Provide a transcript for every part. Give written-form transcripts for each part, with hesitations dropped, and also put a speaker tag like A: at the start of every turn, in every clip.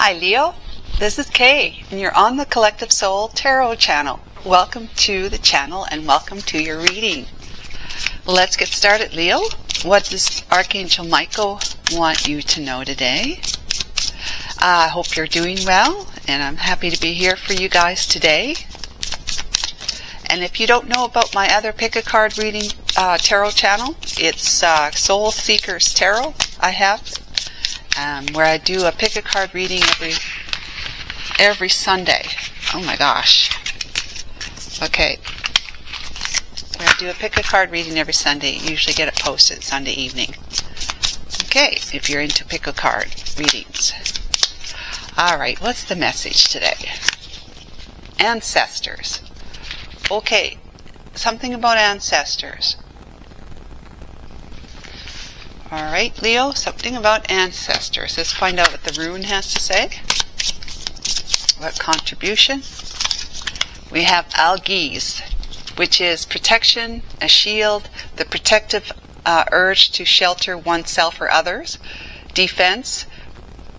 A: Hi Leo, this is Kay, and you're on the Collective Soul Tarot channel. Welcome to the channel and welcome to your reading. Let's get started, Leo. What does Archangel Michael want you to know today? I hope you're doing well, and I'm happy to be here for you guys today. And if you don't know about my other pick a card reading tarot channel, it's Soul Seekers Tarot I have, where I do a pick a card reading every Sunday. Oh my gosh. Okay. Where I do a pick a card reading every Sunday. Usually get it posted Sunday evening. Okay, if you're into pick a card readings. Alright, what's the message today? Ancestors. Okay, something about ancestors. Alright, Leo, something about ancestors. Let's find out what the rune has to say. What contribution? We have algiz, which is protection, a shield, the protective urge to shelter oneself or others, defense,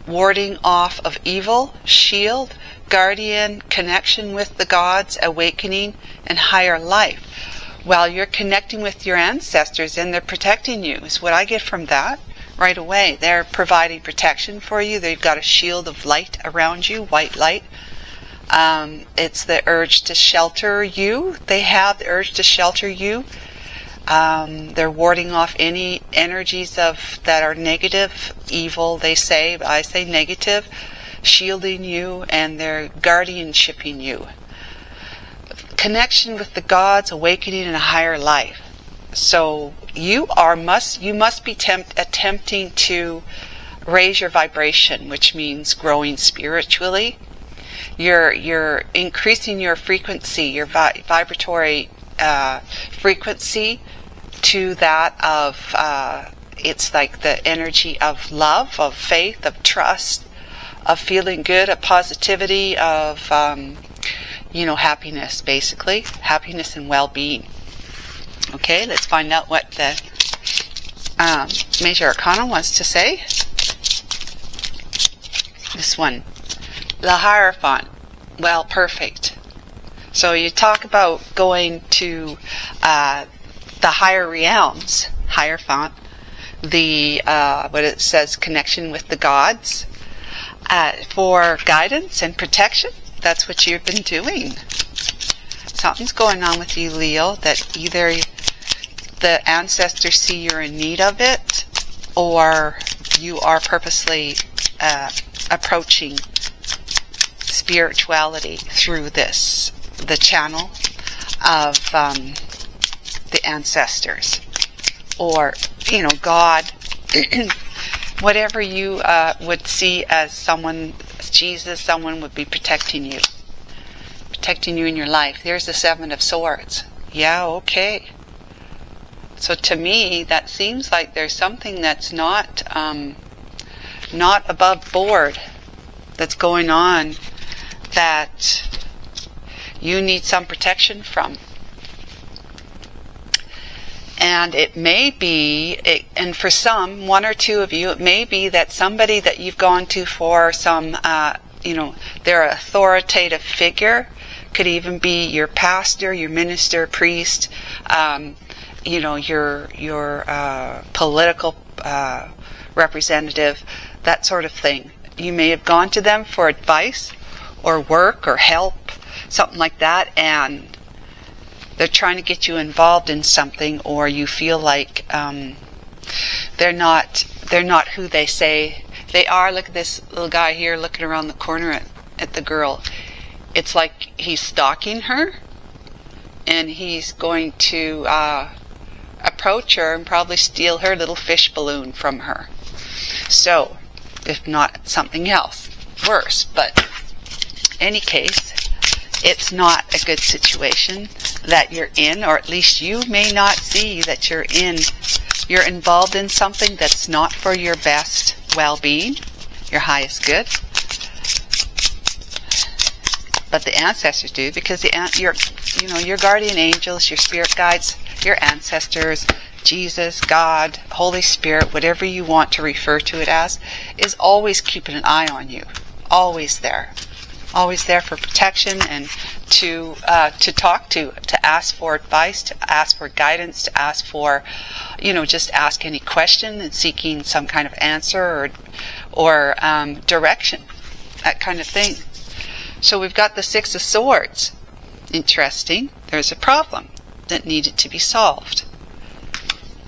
A: warding off of evil, shield, guardian, connection with the gods, awakening, and higher life. While you're connecting with your ancestors and they're protecting you, is what I get from that right away. They're providing protection for you. They've got a shield of light around you, white light. It's the urge to shelter you. They have the urge to shelter you. They're warding off any energies that are negative, evil, they say. I say negative, shielding you, and they're guardianshipping you. Connection with the gods, awakening in a higher life. So you must be attempting to raise your vibration, which means growing spiritually. You're increasing your frequency, your vibratory frequency to that of it's like the energy of love, of faith, of trust, of feeling good, of positivity, of happiness, basically. Happiness and well-being. Okay, let's find out what the Major Arcana wants to say. This one. The Hierophant. Well, perfect. So you talk about going to the higher realms, Hierophant, the what it says, connection with the gods, for guidance and protection. That's what you've been doing. Something's going on with you, Leo, that either the ancestors see you're in need of it, or you are purposely approaching spirituality through the channel of the ancestors, or God, whatever you would see as someone, Jesus, someone would be protecting you in your life. There's the Seven of Swords. Yeah, okay. So to me, that seems like there's something that's not above board that's going on that you need some protection from. And it may be, and for some, one or two of you, it may be that somebody that you've gone to for some, their authoritative figure, could even be your pastor, your minister, priest, your political representative, that sort of thing. You may have gone to them for advice or work or help, something like that, and they're trying to get you involved in something, or you feel like they're not who they say they are. Look at this little guy here looking around the corner at the girl. It's like he's stalking her, and he's going to approach her and probably steal her little fish balloon from her. So, if not something else, worse. But any case, it's not a good situation that you're in, or at least you may not see that you're involved in something that's not for your best well-being, your highest good. But the ancestors do, because your guardian angels, your spirit guides, your ancestors, Jesus, God, Holy Spirit, whatever you want to refer to it as, is always keeping an eye on you. always there. Always there for protection and to talk to ask for advice, to ask for guidance, to ask for, just ask any question and seeking some kind of answer or direction, that kind of thing. So we've got the Six of Swords. Interesting. There's a problem that needed to be solved.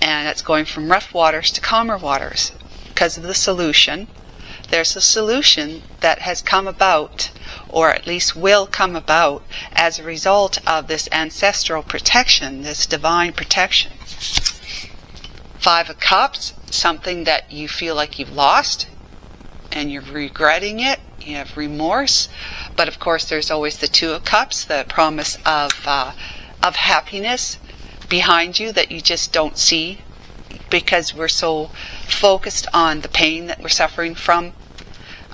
A: And it's going from rough waters to calmer waters because of the solution. There's a solution that has come about, or at least will come about, as a result of this ancestral protection, this divine protection. Five of Cups, something that you feel like you've lost, and you're regretting it, you have remorse. But of course there's always the Two of Cups, the promise of happiness behind you that you just don't see, because we're so focused on the pain that we're suffering from,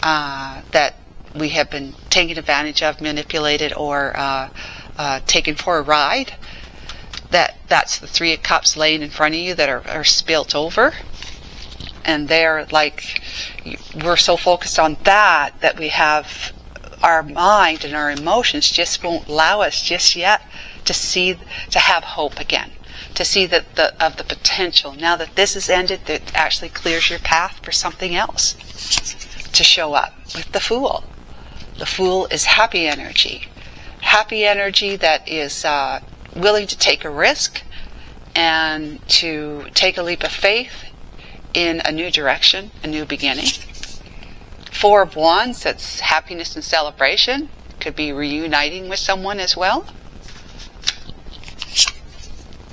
A: that we have been taken advantage of, manipulated, or taken for a ride. That's the Three of Cups laying in front of you that are spilt over. And they're like, we're so focused on that we have our mind and our emotions just won't allow us just yet to have hope again. To see the potential. Now that this is ended, that actually clears your path for something else to show up. With the Fool. The Fool is happy energy. Happy energy that is willing to take a risk and to take a leap of faith in a new direction, a new beginning. Four of Wands, that's happiness and celebration. Could be reuniting with someone as well.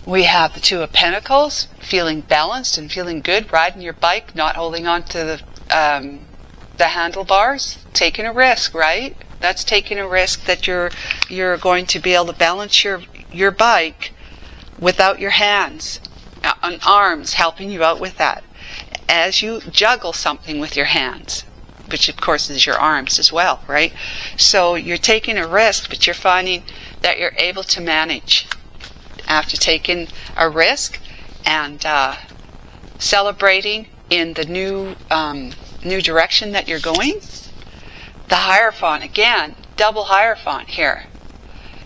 A: We have the Two of Pentacles, feeling balanced and feeling good, riding your bike, not holding on to the handlebars, taking a risk, right? That's taking a risk that you're going to be able to balance your bike without your hands and arms helping you out with that. As you juggle something with your hands, which of course is your arms as well, right? So you're taking a risk, but you're finding that you're able to manage after taking a risk and celebrating in the new direction that you're going. The Hierophant, again, double Hierophant here.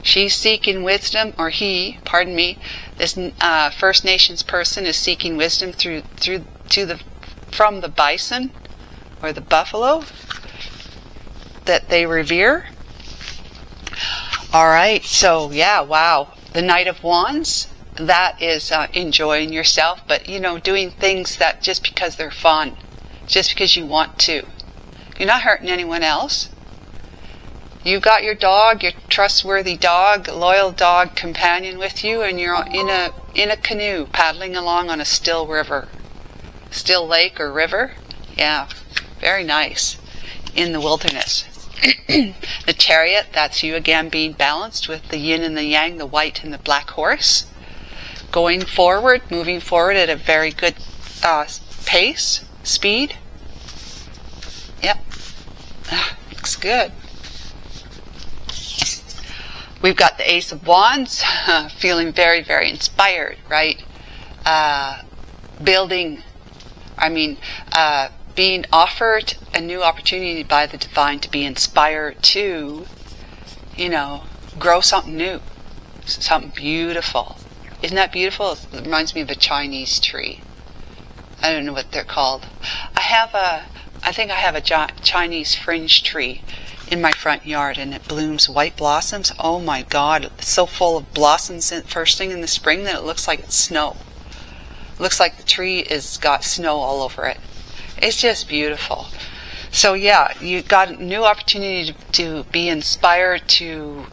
A: She's seeking wisdom, or he, pardon me, this First Nations person is seeking wisdom from the bison or the buffalo that they revere. All right, so yeah, wow. The Knight of Wands, that is enjoying yourself, but doing things that just because they're fun, just because you want to. You're not hurting anyone else. You've got your dog, your trustworthy dog, loyal dog companion with you, and you're in a canoe paddling along on a still river, still lake or river. Yeah, very nice. In the wilderness. The Chariot, that's you again being balanced with the yin and the yang, the white and the black horse. Going forward, moving forward at a very good pace, speed. Yep, looks good. We've got the Ace of Wands, feeling very, very inspired, right? Being offered a new opportunity by the divine to be inspired to, grow something new, something beautiful. Isn't that beautiful? It reminds me of a Chinese tree. I don't know what they're called. I think I have a Chinese fringe tree in my front yard, and it blooms white blossoms. Oh my God, it's so full of blossoms first thing in the spring that it looks like it's snow. It looks like the tree has got snow all over it. It's just beautiful. So yeah, you got a new opportunity to be inspired to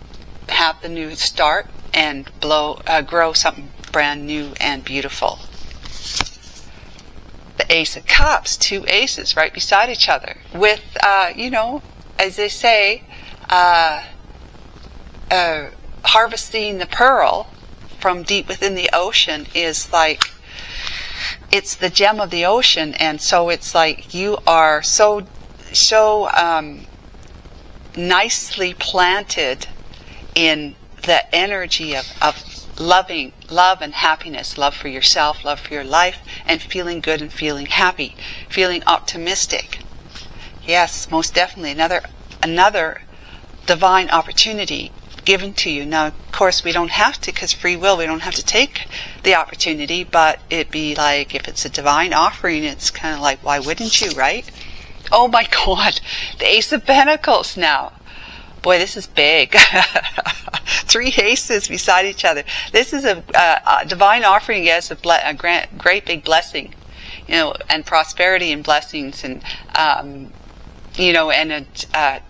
A: have the new start and grow something brand new and beautiful. The Ace of Cups, two aces right beside each other with, as they say, harvesting the pearl from deep within the ocean is like, it's the gem of the ocean, and so it's like you are so nicely planted in the energy of love and happiness, love for yourself, love for your life, and feeling good and feeling happy, feeling optimistic. Yes, most definitely. Another divine opportunity given to you. Now, of course, we don't have to, because free will, we don't have to take the opportunity, but it'd be like, if it's a divine offering, it's kind of like, why wouldn't you, right? Oh my God, the Ace of Pentacles now. Boy, this is big. 3 aces beside each other. This is a divine offering, yes, a great big blessing, you know, and prosperity and blessings, and you know, and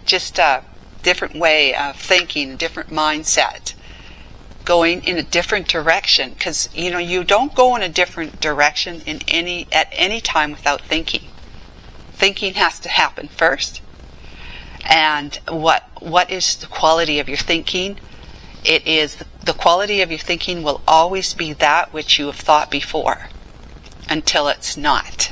A: just a different way of thinking, a different mindset, going in a different direction. Because, you know, you don't go in a different direction at any time without thinking. Thinking has to happen first. And what is the quality of your thinking? It is the quality of your thinking will always be that which you have thought before, until it's not.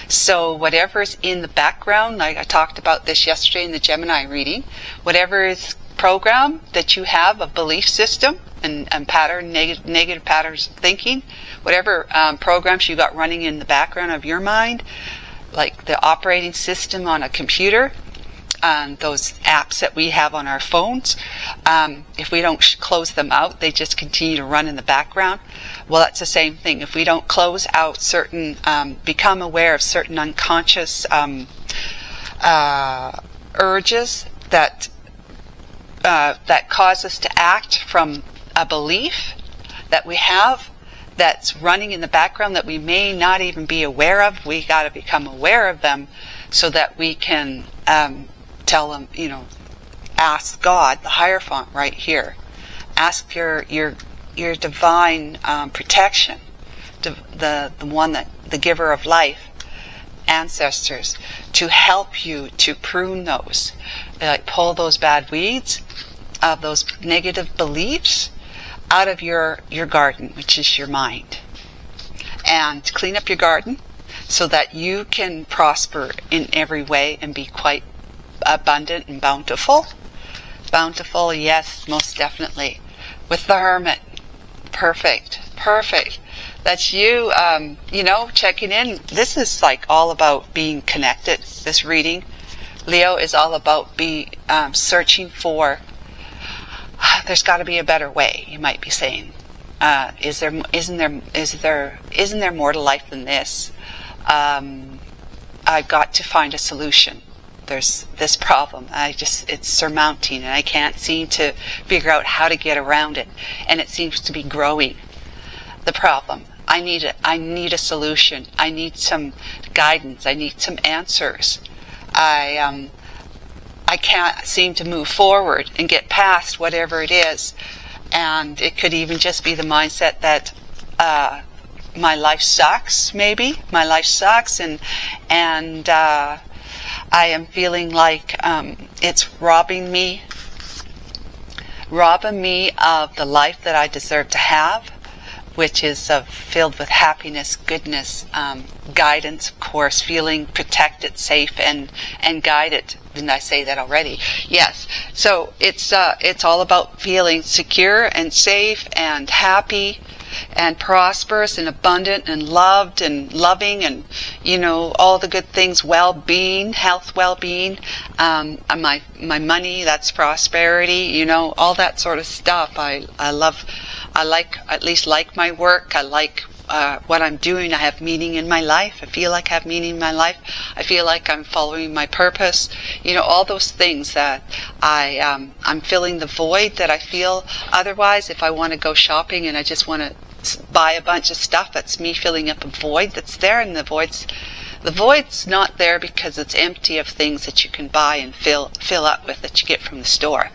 A: So whatever is in the background, like I talked about this yesterday in the Gemini reading, whatever is program that you have, a belief system and pattern, negative patterns of thinking, whatever programs you got running in the background of your mind, like the operating system on a computer, those apps that we have on our phones, if we don't close them out, they just continue to run in the background. Well, that's the same thing. If we don't close out certain, become aware of certain unconscious urges that cause us to act from a belief that we have that's running in the background that we may not even be aware of, we got to become aware of them so that we can tell them, you know, ask God, the Hierophant right here, ask your divine protection, the one that the giver of life, ancestors, to help you to prune those, like pull those bad weeds of those negative beliefs out of your garden, which is your mind, and clean up your garden so that you can prosper in every way and be quite abundant and bountiful. Bountiful, yes, most definitely. With the Hermit, perfect. That's you, you know, checking in. This is like all about being connected. This reading, Leo, is all about searching for. There's got to be a better way. You might be saying, isn't there more to life than this? I've got to find a solution. There's this problem. It's surmounting, and I can't seem to figure out how to get around it. And it seems to be growing, the problem. I need a solution. I need some guidance. I need some answers. I can't seem to move forward and get past whatever it is. And it could even just be the mindset that my life sucks, maybe. My life sucks, and I am feeling like it's robbing me of the life that I deserve to have, which is filled with happiness, goodness, guidance, of course, feeling protected, safe, and guided. Didn't I say that already? Yes. So it's all about feeling secure and safe and happy and prosperous and abundant and loved and loving, and, you know, all the good things, well-being, health, well-being, my money, that's prosperity, you know, all that sort of stuff. I at least like my work. I like what I'm doing. I have meaning in my life. I feel like I have meaning in my life. I feel like I'm following my purpose. You know, all those things that I'm filling the void that I feel otherwise. If I want to go shopping and I just want to buy a bunch of stuff, that's me filling up a void that's there, and the void's not there because it's empty of things that you can buy and fill up with that you get from the store.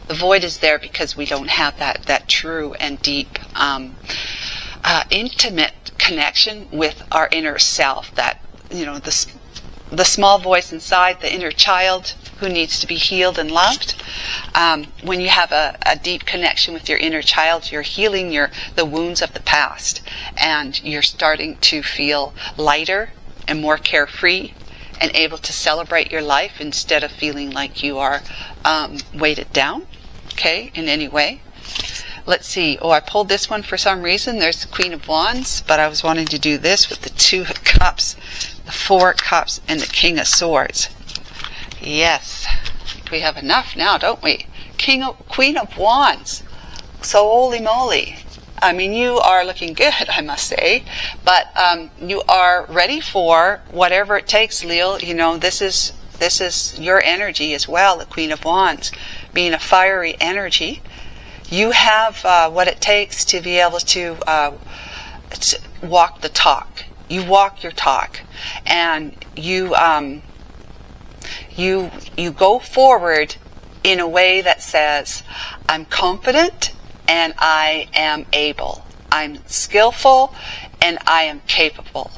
A: The void is there because we don't have that true and deep intimate connection with our inner self, that, you know, the small voice inside, the inner child who needs to be healed and loved. When you have a deep connection with your inner child, you're healing the wounds of the past, and you're starting to feel lighter and more carefree and able to celebrate your life instead of feeling like you are weighted down, okay, in any way. Let's see. Oh, I pulled this one for some reason. There's the Queen of Wands, but I was wanting to do this with the 2 of Cups, the 4 of Cups, and the King of Swords. Yes. We have enough now, don't we? Queen of Wands. So holy moly. I mean, you are looking good, I must say. But you are ready for whatever it takes, Leo. You know, this is your energy as well, the Queen of Wands. Being a fiery energy. You have what it takes to be able to walk the talk. You walk your talk. And you go forward in a way that says, I'm confident and I am able. I'm skillful and I am capable.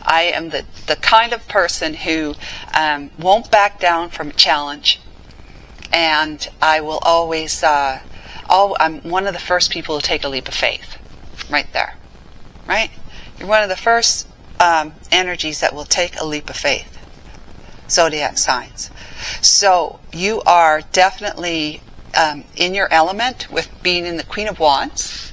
A: I am the kind of person who won't back down from a challenge. And I will always, I'm one of the first people to take a leap of faith. Right there. Right? You're one of the first energies that will take a leap of faith. Zodiac signs. So you are definitely in your element with being in the Queen of Wands.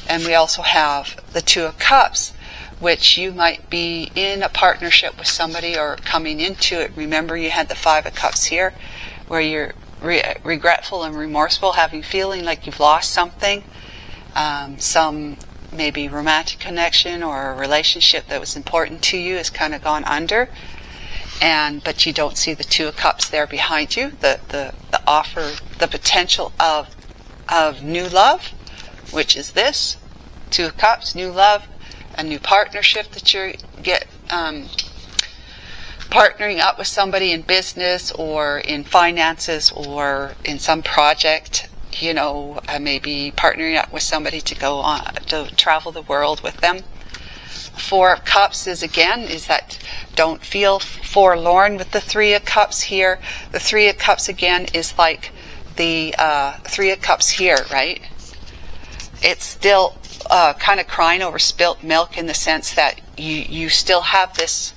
A: And we also have the Two of Cups, which you might be in a partnership with somebody or coming into it. Remember, you had the Five of Cups here, where you're regretful and remorseful, feeling like you've lost something, some maybe romantic connection or a relationship that was important to you has kind of gone under. But you don't see the Two of Cups there behind you, the offer, the potential of new love, which is this, Two of Cups, new love, a new partnership that you get, partnering up with somebody in business or in finances or in some project, you know, maybe partnering up with somebody to go on, to travel the world with them. Four of Cups is that don't feel forlorn with the Three of Cups here. The Three of Cups again is like the Three of Cups here, right? It's still kind of crying over spilt milk in the sense that you still have this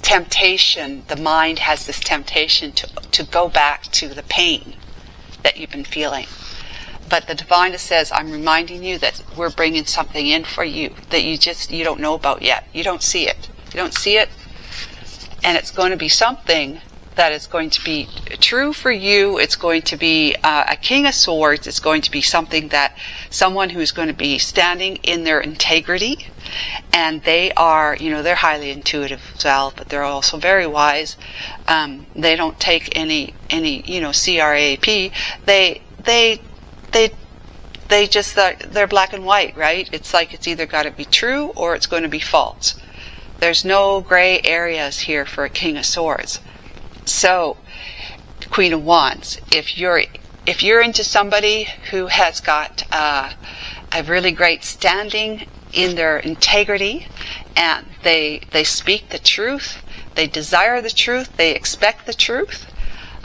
A: temptation. The mind has this temptation to go back to the pain that you've been feeling. But the Divine says, I'm reminding you that we're bringing something in for you that you don't know about yet. You don't see it. You don't see it. And it's going to be something that is going to be true for you. It's going to be a King of Swords. It's going to be something that someone who's going to be standing in their integrity. And they are, you know, they're highly intuitive as well, but they're also very wise. They don't take any, you know, CRAP. They just, they're black and white, right? It's like it's either got to be true or it's going to be false. There's no gray areas here for a King of Swords. So, Queen of Wands, if you're into somebody who has got a really great standing in their integrity, and they speak the truth, they desire the truth, they expect the truth,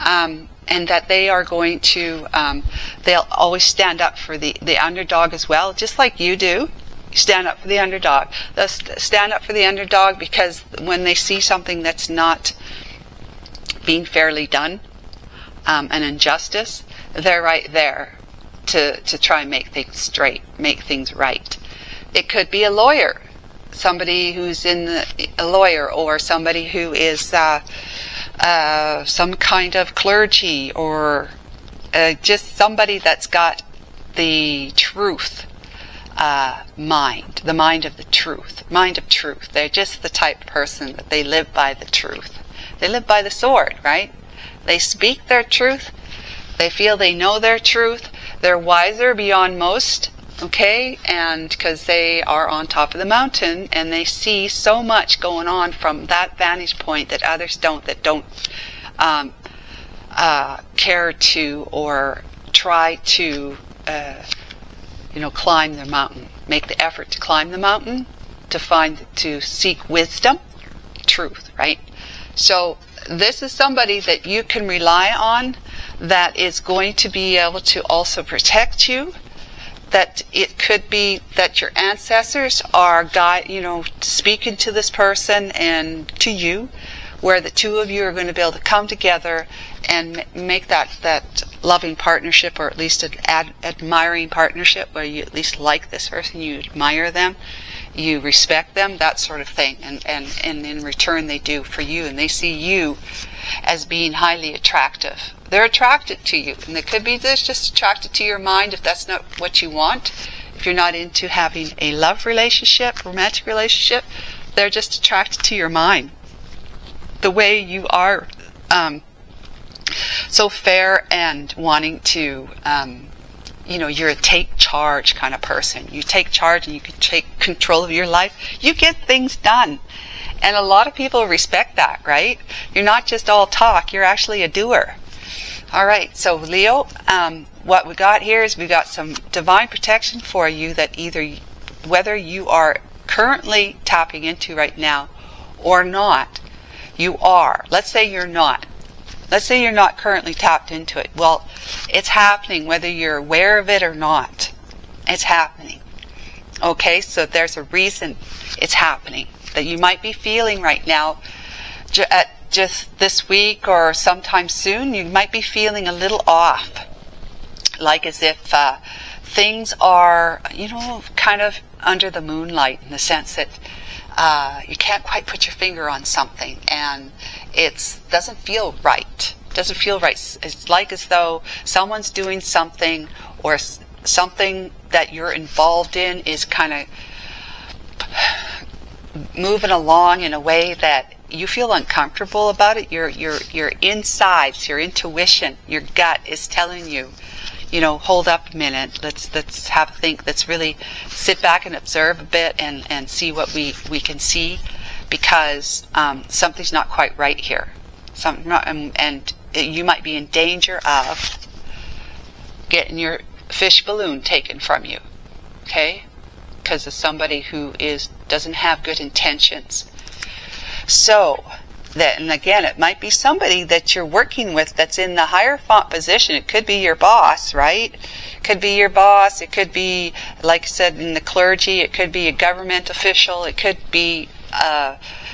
A: and that they are going to, they'll always stand up for the underdog as well, just like you do. You stand up for the underdog. They'll stand up for the underdog because when they see something that's not being fairly done, an injustice, they're right there to try and make things straight, make things right. It could be a lawyer, somebody who's a lawyer, or somebody who is some kind of clergy, or just somebody that's got the truth mind, the mind of the truth, mind of truth. They're just the type of person that they live by the truth. They live by the sword, right? They speak their truth. They feel they know their truth. They're wiser beyond most, okay? And because they are on top of the mountain and they see so much going on from that vantage point that others don't, that don't care to or try to, climb the mountain. Make the effort to climb the mountain, to seek wisdom, truth, right? So this is somebody that you can rely on, that is going to be able to also protect you. That it could be that your ancestors are speaking to this person and to you, where the two of you are going to be able to come together and make that loving partnership, or at least an admiring partnership, where you at least like this person, you admire them, you respect them, that sort of thing, and in return they do for you, and they see you as being highly attractive. They're attracted to you, and it could be they're just attracted to your mind if that's not what you want. If you're not into having a love relationship, romantic relationship, they're just attracted to your mind. The way you are so fair and wanting to, you're a take charge kind of person. You take charge and you can take control of your life. You get things done. And a lot of people respect that, right? You're not just all talk, you're actually a doer. All right, so Leo, what we got here is we got some divine protection for you, that whether you are currently tapping into right now or not, you are. Let's say you're not. Let's say you're not currently tapped into it. Well, it's happening whether you're aware of it or not. It's happening. Okay, so there's a reason it's happening that you might be feeling right now. Just this week or sometime soon, you might be feeling a little off. Like as if things are, kind of under the moonlight, in the sense that you can't quite put your finger on something, and it doesn't feel right. Doesn't feel right. It's like as though someone's doing something, or something that you're involved in is kind of moving along in a way that you feel uncomfortable about it. Your insides, your intuition, your gut is telling you, hold up a minute, let's have a think, let's really sit back and observe a bit and see what we can see, because something's not quite right here. And you might be in danger of getting your fish balloon taken from you, okay? Because of somebody who doesn't have good intentions. So, and again, it might be somebody that you're working with that's in the hierophant position. It could be your boss, right? It could be your boss. It could be, like I said, in the clergy. It could be a government official. It could be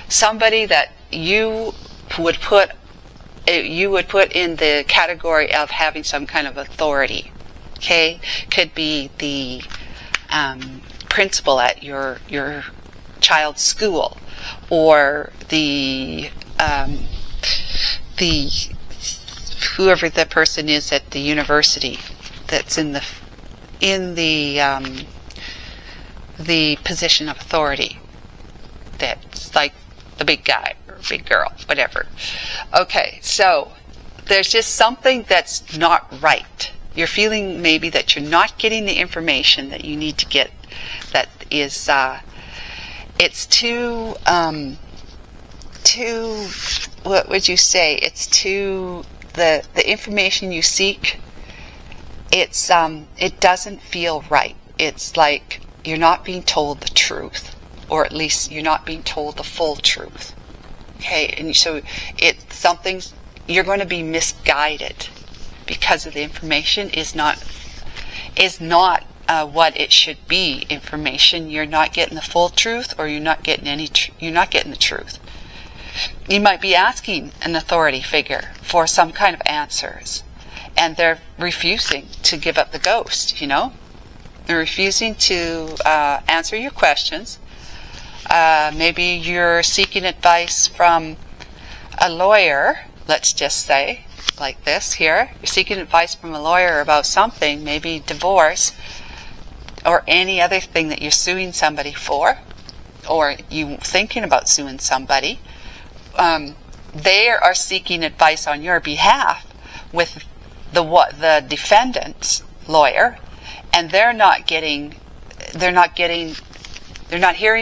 A: somebody that you would put in the category of having some kind of authority. Okay, could be the principal at your child's school, or the whoever the person is at the university that's in the position of authority. That's like the big guy or big girl, whatever. Okay, so there's just something that's not right. You're feeling maybe that you're not getting the information that you need to get. That is, it's too, what would you say? It's too, the information you seek, it doesn't feel right. It's like you're not being told the truth, or at least you're not being told the full truth. Okay, and so you're going to be misguided, because of the information is not what it should be. Information, you're not getting the full truth, or you're not getting the truth. You might be asking an authority figure for some kind of answers, and they're refusing to give up the ghost. They're refusing to answer your questions. Maybe you're seeking advice from a lawyer, let's just say, like this here. You're seeking advice from a lawyer about something, maybe divorce, or any other thing that you're suing somebody for, or you thinking about suing somebody. They are seeking advice on your behalf with the defendant's lawyer, and they're not hearing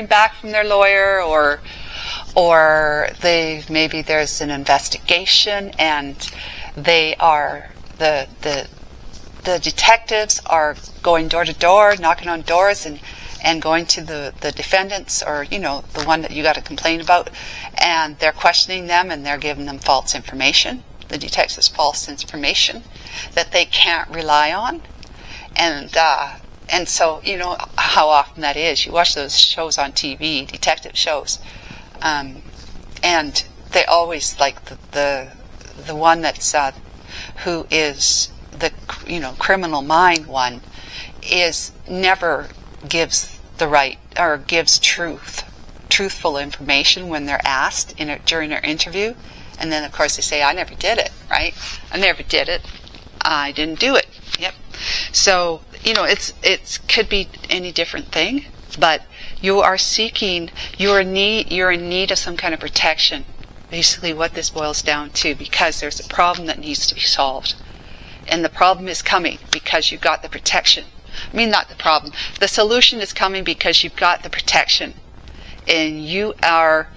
A: back from their lawyer, or maybe there's an investigation, and they are the detectives are going door to door, knocking on doors, and going to the defendants, or the one that you got to complain about, and they're questioning them, and they're giving them false information. The detectives false information that they can't rely on, and so how often that is. You watch those shows on TV, detective shows, and they always like the one that's who is the, criminal mind one, is never gives the right, or gives truthful information when they're asked during their interview. And then, of course, they say, I never did it, right? I never did it. I didn't do it. Yep. So, it could be any different thing, but you are seeking, you're in need of some kind of protection. Basically what this boils down to, because there's a problem that needs to be solved. And the problem is coming because you've got the protection. I mean, not the problem. The solution is coming because you've got the protection. And you are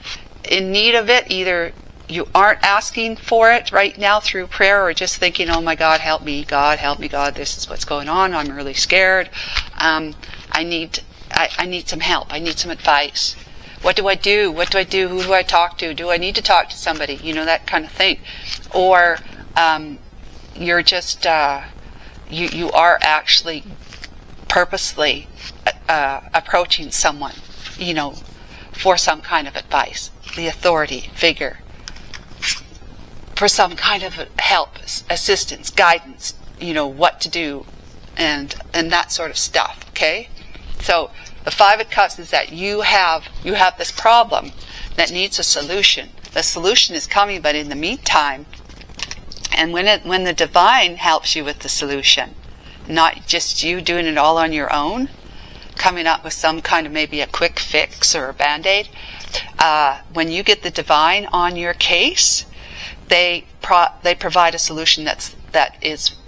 A: in need of it. Either you aren't asking for it right now through prayer, or just thinking, oh my God, help me, God, this is what's going on, I'm really scared. I need some help, I need some advice. What do I do? Who do I talk to? Do I need to talk to somebody? That kind of thing. Or you're just, you are actually purposely approaching someone, for some kind of advice, the authority figure, for some kind of help, assistance, guidance, what to do, and that sort of stuff, okay? So the Five of Cups is that you have this problem that needs a solution. The solution is coming, but in the meantime, and when the divine helps you with the solution, not just you doing it all on your own, coming up with some kind of maybe a quick fix or a band-aid, when you get the divine on your case, they provide a solution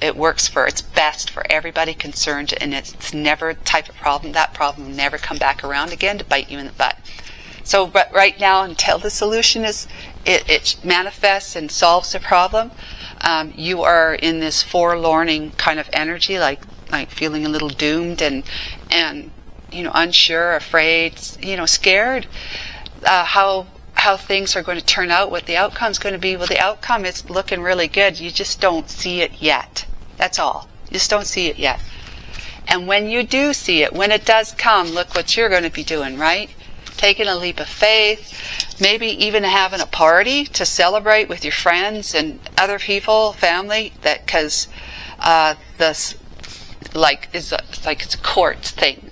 A: it works for, it's best for everybody concerned, and it's never a type of problem. That problem will never come back around again to bite you in the butt. So, but right now, until the solution it manifests and solves the problem, you are in this forlorning kind of energy, like feeling a little doomed and unsure, afraid, scared. How things are going to turn out, what the outcome's going to be. Well, the outcome is looking really good. You just don't see it yet. That's all. You just don't see it yet. And when you do see it, when it does come, look what you're going to be doing, right? Taking a leap of faith, maybe even having a party to celebrate with your friends and other people, family, because it's a court thing.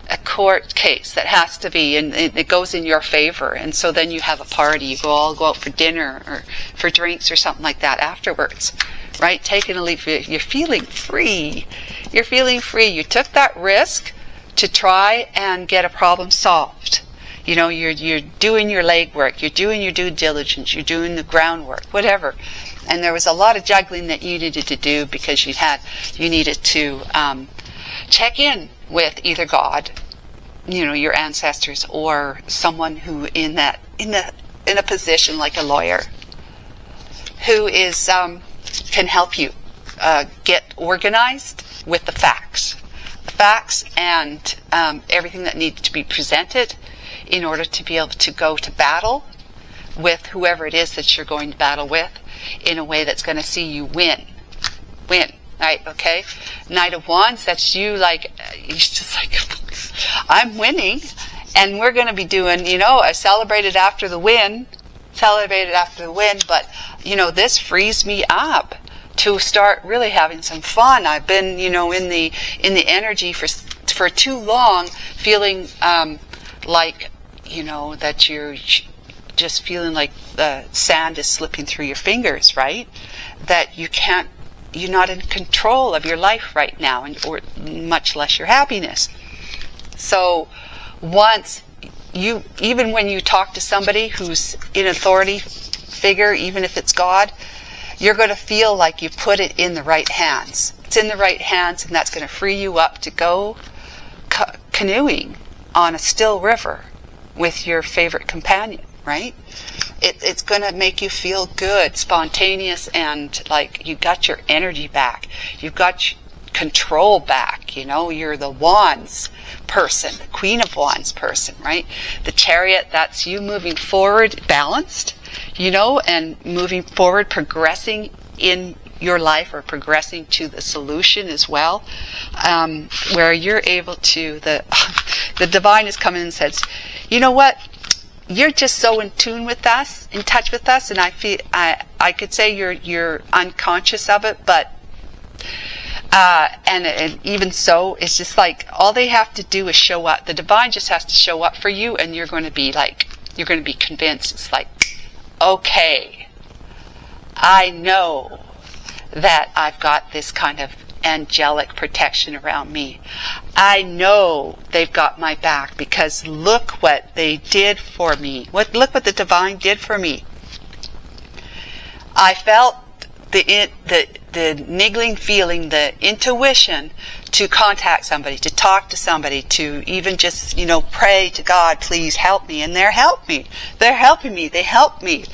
A: A court case that has to be, and it goes in your favor, and so then you have a party, you all go out for dinner or for drinks or something like that afterwards, right? Taking a leap, you're feeling free. You took that risk to try and get a problem solved. You're doing your legwork, you're doing your due diligence, you're doing the groundwork, whatever. And there was a lot of juggling that you needed to do because you needed to check in with either God, your ancestors, or someone who in a position like a lawyer, who is can help you get organized with the facts and everything that needs to be presented in order to be able to go to battle with whoever it is that you're going to battle with in a way that's going to see you win. Right, okay? Knight of Wands, that's you, you're just like, I'm winning, and we're going to be doing, I celebrated after the win, but, this frees me up to start really having some fun. I've been, in the energy for too long, feeling that you're just feeling like the sand is slipping through your fingers, right? That you're not in control of your life right now, or much less your happiness. So once even when you talk to somebody who's in authority figure, even if it's God, you're going to feel like you put it in the right hands. It's in the right hands, and that's going to free you up to go canoeing on a still river with your favorite companion, right? It's going to make you feel good, spontaneous, and like you got your energy back. You've got control back, you're the Wands person, the Queen of Wands person, right? The Chariot, that's you moving forward, balanced, and moving forward, progressing in your life, or progressing to the solution as well, where you're able to, the divine is coming and says, you know what? you're just so in tune with us, in touch with us, and I feel I could say you're unconscious of it, but and even so, it's just like all they have to do is show up. The divine just has to show up for you, and you're going to be convinced. It's like, okay, I know that I've got this kind of angelic protection around me. I know they've got my back because look what they did for me. Look what the divine did for me. I felt the niggling feeling, the intuition to contact somebody, to talk to somebody, to even just, pray to God, please help me. And they're helping me. They're helping me. They help me.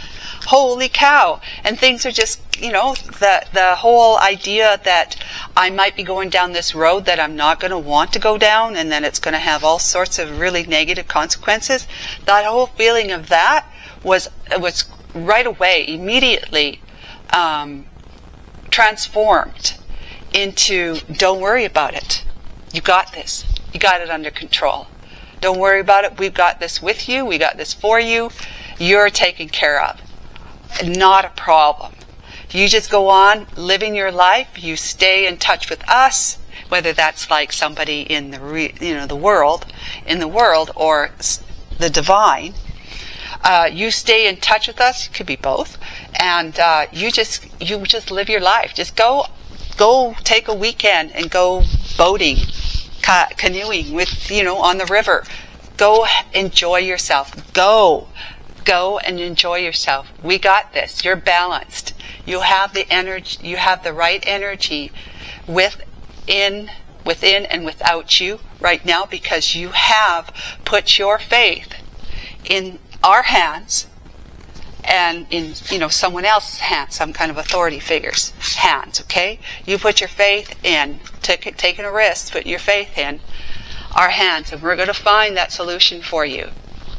A: Holy cow. And things are just, the whole idea that I might be going down this road that I'm not going to want to go down, and then it's going to have all sorts of really negative consequences. That whole feeling of that was right away, immediately, transformed into, don't worry about it. You got this. You got it under control. Don't worry about it. We've got this with you. We got this for you. You're taken care of. Not a problem. You just go on living your life. You stay in touch with us, whether that's like somebody in the world, or the divine. You stay in touch with us. It could be both, and you just live your life. Just go take a weekend and go boating, canoeing with on the river. Go enjoy yourself. Go and enjoy yourself. We got this. You're balanced. You have the energy. You have the right energy within and without you right now, because you have put your faith in our hands and in someone else's hands, some kind of authority figure's hands. Okay, you put your faith in, taking a risk, putting your faith in our hands, and we're going to find that solution for you,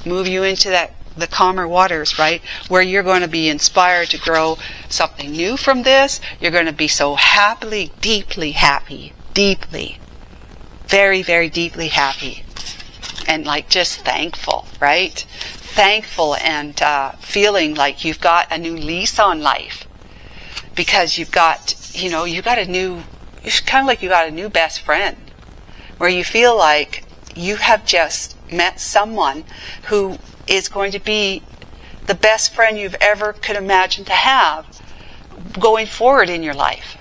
A: move you into the calmer waters, right, where you're going to be inspired to grow something new from this. You're going to be so happily, deeply happy, very, very deeply happy, and just thankful, right? Thankful and feeling like you've got a new lease on life, because you've got, it's kind of like you got a new best friend, where you feel like you have just met someone who is going to be the best friend you've ever could imagine to have going forward in your life.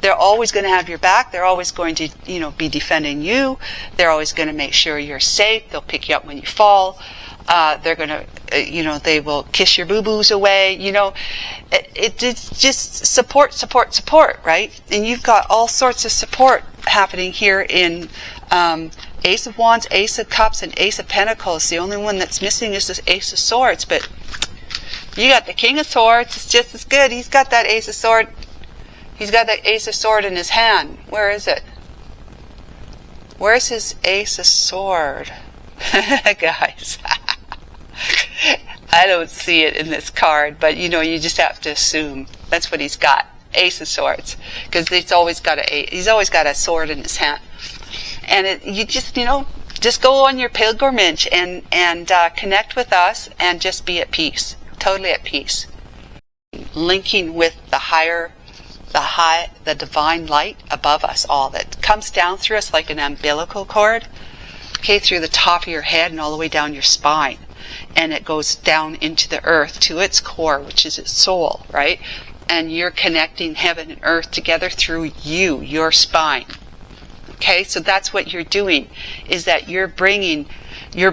A: They're always going to have your back. They're always going to, be defending you. They're always going to make sure you're safe. They'll pick you up when you fall. They're going to, they will kiss your boo-boos away. It's just support, right? And you've got all sorts of support happening here in Ace of Wands, Ace of Cups, and Ace of Pentacles. The only one that's missing is this Ace of Swords, but you got the King of Swords. It's just as good. He's got that Ace of Sword. He's got that Ace of Sword in his hand. Where is it? Where's his Ace of Sword? Guys. I don't see it in this card, but you just have to assume that's what he's got. Ace of Swords. Because he's always got a sword in his hand. And you just go on your pilgrimage and connect with us and just be at peace. Totally at peace. Linking with the divine light above us all, that comes down through us like an umbilical cord, okay, through the top of your head and all the way down your spine, and it goes down into the earth to its core, which is its soul, right? And you're connecting heaven and earth together through your spine. Okay, so that's what you're doing, is that you're bringing your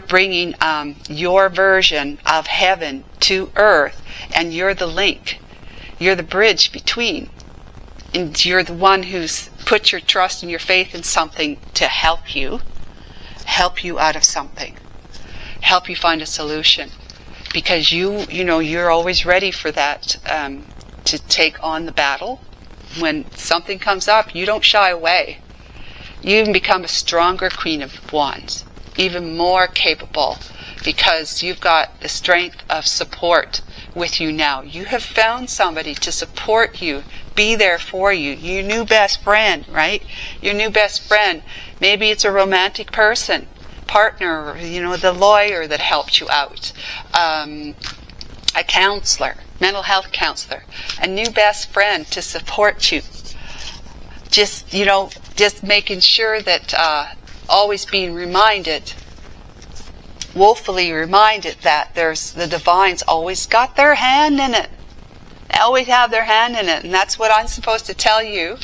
A: version of heaven to earth, and you're the link. You're the bridge between. And you're the one who's put your trust and your faith in something to help you out of something, help you find a solution, because you're always ready for that, to take on the battle. When something comes up, you don't shy away. You even become a stronger Queen of Wands, even more capable, because you've got the strength of support with you now. You have found somebody to support you, be there for you. Your new best friend, right? Your new best friend. Maybe it's a romantic person. partner, you know, the lawyer that helped you out, a counselor, mental health counselor, a new best friend to support you. Just, you know, just making sure that always being reminded, woefully reminded that there's the divine's always got their hand in it. They always have their hand in it, and that's what I'm supposed to tell you.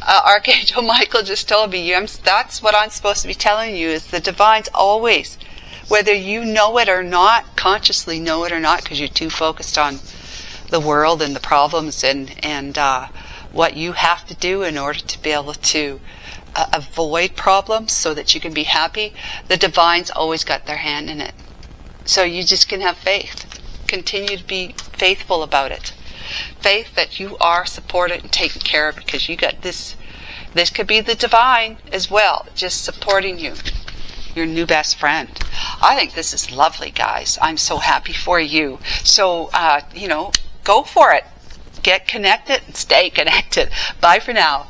A: Archangel Michael just told me, that's what I'm supposed to be telling you, is the divine's always, whether you know it or not, consciously know it or not, because you're too focused on the world and the problems and what you have to do in order to be able to avoid problems so that you can be happy. The divine's always got their hand in it. So you just can have faith. Continue to be faithful about it. Faith that you are supported and taken care of, because you got this. This could be the divine as well, just supporting you, your new best friend. I think this is lovely, guys. I'm so happy for you. So, you know, go for it. Get connected and stay connected. Bye for now.